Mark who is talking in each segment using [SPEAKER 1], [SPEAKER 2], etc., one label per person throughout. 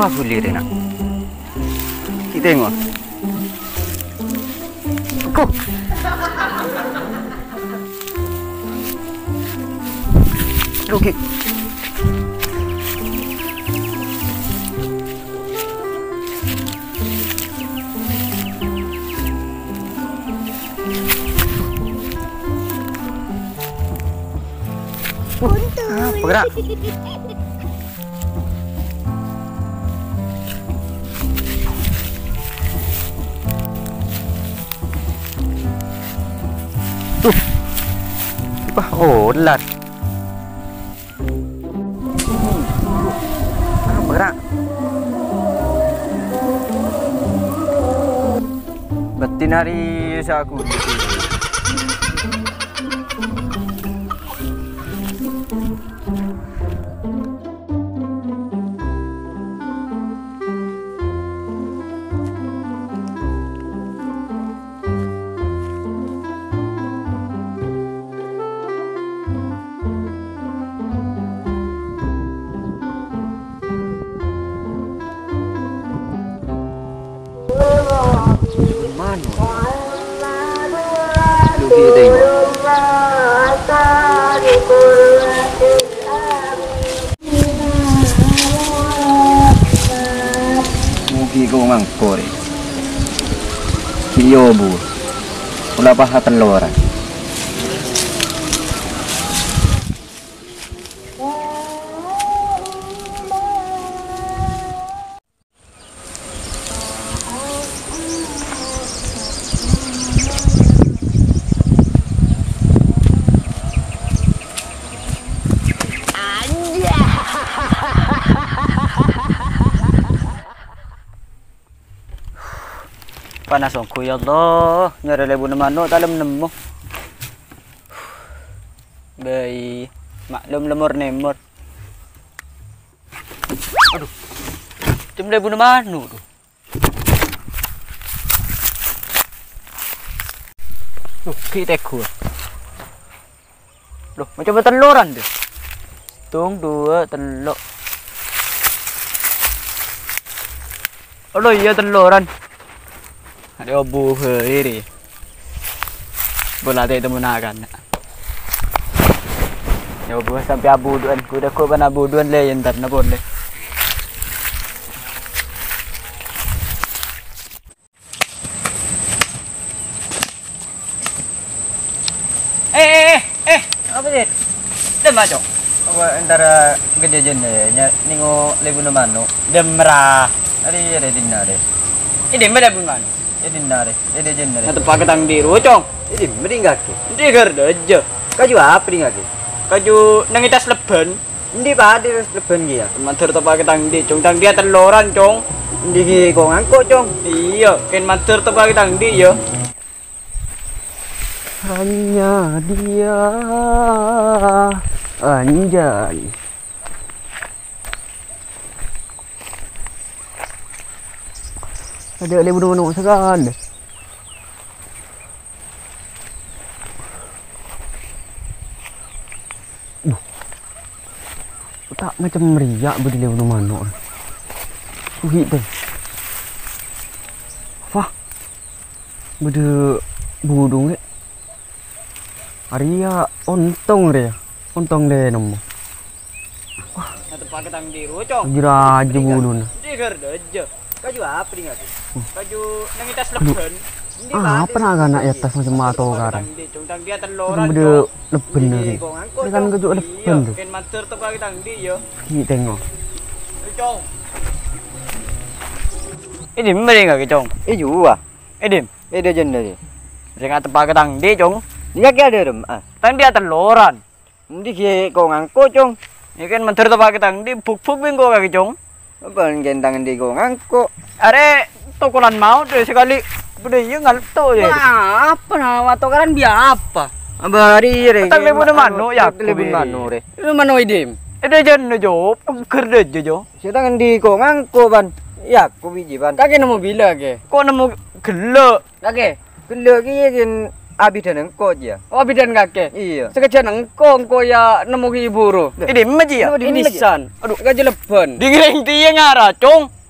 [SPEAKER 1] Apa sulit nak? Kita tengok. Kok? Okey. Bergerak. Oh, lat. Bergerak. Betin hari aku. Mugi ko mangkore. Kiyo bu. Wala pa hatelora. Panas aku ya Allah, nyari lebu nemano dalam nemu. Bayi, maklum lemur nemur. Aduh, jam lebu nemano tuh. Tuh, kita kuat. Loh, macam teluran deh. Tung dua telur. Oh iya teluran. Ada obu ini, bola itu menakan. Ya obu sampai abu duan, kuda ko ban abu duan le yentar na boleh. Apa sih? Dem aja. Apa antara gede jennya, ningo lebu namano, dem merah. Ada dinner deh. Ini mana pun mana? Ini nare, ini jenare. Atau pakai tang di rocong. Ini meringak. Ini garda aja. Kaju apa meringak? Kaju nangitas leben. Ini pada leben dia. Mantur tu pakai tang di, cong tang dia teloran cong. Ini kong angkot cong. Iya, kan mantur tu pakai tang di ya. Hanya dia anjay. Ada lebu nama sekali. Tak macam meriak beri lebu nama no. Suhi tu. Wah, berde budung. Aria ontong dia, ontong dia nama. Wah, ada pakai tang di rocong. Jira budun. Jeger aja. Kaju apa nih nggak? Kaju nangitas leben. Apa nak anak atas macam mato sekarang? Dia teloran. Beda leben lagi. Ini kan kaju leben tu. Kan mater tu pakai tang di yo. Kita tengok. Cong. Ini mana nggak cong? Juga. Ini dia jenis ni. Jangan terpakai tang di cong. Dia kaya ada rem. Tang dia teloran. Ini kaya kau ngangkut cong. Ini kan mater tu pakai tang di buk bingko kaki cong. Apa tangan di kau ngangkut? Are tokolan mau deh sekali. Udah iya ngalto ya. Apa nama tokolan biar apa? Abari re. Tak lebu mano ya. Lebu mano re. Lebu mano idem. Ada jan jo. Kerja jo. Sedang di kau ngangkut ban. Ya, aku biji ban. Kaki nemu bila ke? Kau nemu gelo. Kaki. Gelo ki kan abidan engko ya.
[SPEAKER 2] Oh bidan kakek.
[SPEAKER 1] Iya.
[SPEAKER 2] Sekejap engko ya nemu hiburu.
[SPEAKER 1] Ini maji ya?
[SPEAKER 2] Ini san. Aduh, gaji leban.
[SPEAKER 1] Dingin dia ngara, cong.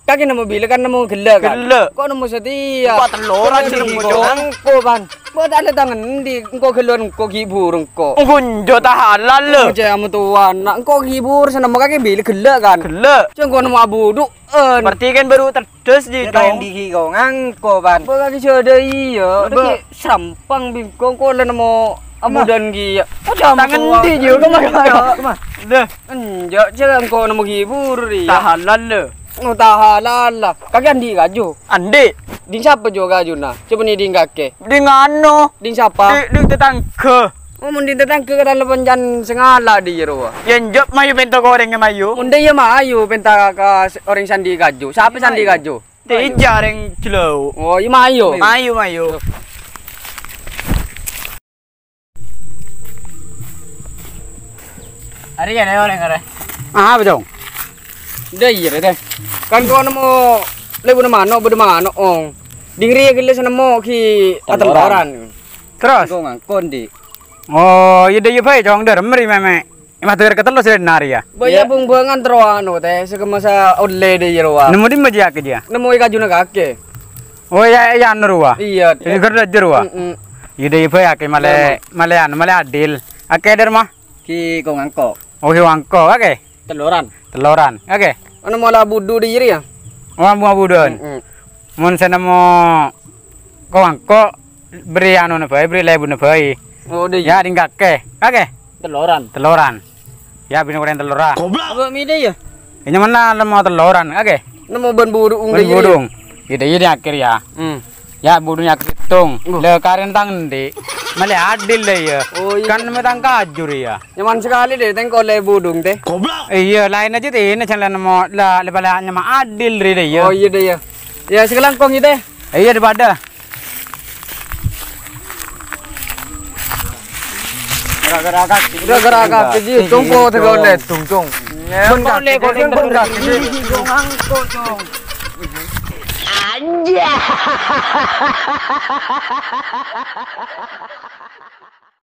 [SPEAKER 2] Kaki nemu bila kan nemu gela kan.
[SPEAKER 1] Gela.
[SPEAKER 2] Kok nemu setia.
[SPEAKER 1] Buat teloran sih nemu cong.
[SPEAKER 2] Engko ban. Buat ada tangan di engko gela engko hiburu engko.
[SPEAKER 1] Gunjo tahalan le.
[SPEAKER 2] Aja amu tuan. Nak engko hiburu sana mau kaki bila gela kan.
[SPEAKER 1] Gela.
[SPEAKER 2] Cong kau nemu abu du.
[SPEAKER 1] Berarti kan baru terdes di
[SPEAKER 2] Yang
[SPEAKER 1] cong.
[SPEAKER 2] di kau ngangko ban. Buat kaki sudah iya. Kaki serampang bingkong kau nemu abu dan gia.
[SPEAKER 1] Tangan di juga mah. Deh.
[SPEAKER 2] Enjak jangan kau nemu hiburu ya.
[SPEAKER 1] Tahalan le.
[SPEAKER 2] Oh tahalala. Kaki andi gaju.
[SPEAKER 1] Andi.
[SPEAKER 2] Ding siapa juga gaju na? Coba nih ding kake.
[SPEAKER 1] Di ngano.
[SPEAKER 2] Ding siapa?
[SPEAKER 1] Di tetangga.
[SPEAKER 2] Oh mundi tetang ke dalam penjan sengala di jero.
[SPEAKER 1] Yang jop mayu bento goreng mayu.
[SPEAKER 2] Mundi ya mayu penta ka orang sandi gaju. Siapa sandi gaju?
[SPEAKER 1] Di jareng jelo.
[SPEAKER 2] Oh iya mayu.
[SPEAKER 1] Mayu. Hari ya nih orang ada.
[SPEAKER 2] Ah betul. Dah iya deh. Kan kau nemu lebu mana ong. Dingri gile sana mo ki atemporan.
[SPEAKER 1] Terus.
[SPEAKER 2] Kau ngangkon di.
[SPEAKER 1] Oh, iya deh bae jong der meri meme. Ima tuh ketelu sih nari ya.
[SPEAKER 2] Baya bung-bungan teruano teh sekemasa odle di jero.
[SPEAKER 1] Nemu di maji ak dia.
[SPEAKER 2] Nemu gaju na kake.
[SPEAKER 1] Oh ya nurwa.
[SPEAKER 2] Iya.
[SPEAKER 1] Ini kerja jerwa. Iya deh bae ak male adil. Ake der mah.
[SPEAKER 2] Ki kau ngangko.
[SPEAKER 1] Oh hiwangko, oke. Teloran, oke.
[SPEAKER 2] Ano mo la budu di jeri ya?
[SPEAKER 1] Oh budon. Mun sana mo kawangko beri anu na bae, beri lebu na bae.
[SPEAKER 2] Oh di.
[SPEAKER 1] Ya dinggake, oke. Teloran. Ya bini goreng telora.
[SPEAKER 2] Apa mi de ya?
[SPEAKER 1] Ini mana lemo teloran, oke.
[SPEAKER 2] Nemu ban budu ung
[SPEAKER 1] Ben
[SPEAKER 2] de jeri.
[SPEAKER 1] budung. Ide akhir ya. Ya budunya hitung. Le karen tang di. Male adil le ya.
[SPEAKER 2] Oh iya.
[SPEAKER 1] Kan metang kajur ya.
[SPEAKER 2] Nyaman sekali deh tengko le budung teh.
[SPEAKER 1] Iya lain aja teh ini channel mo la le bala nyama adil ri deh ya.
[SPEAKER 2] Oh iya deh ya. Ya sekarang kong itu.
[SPEAKER 1] Iya daripada.
[SPEAKER 2] Gara-gara kaki ji tungko tegol le tungtung.
[SPEAKER 1] Bon le goreng
[SPEAKER 2] kaki. Ngangko dong.
[SPEAKER 1] Anjay.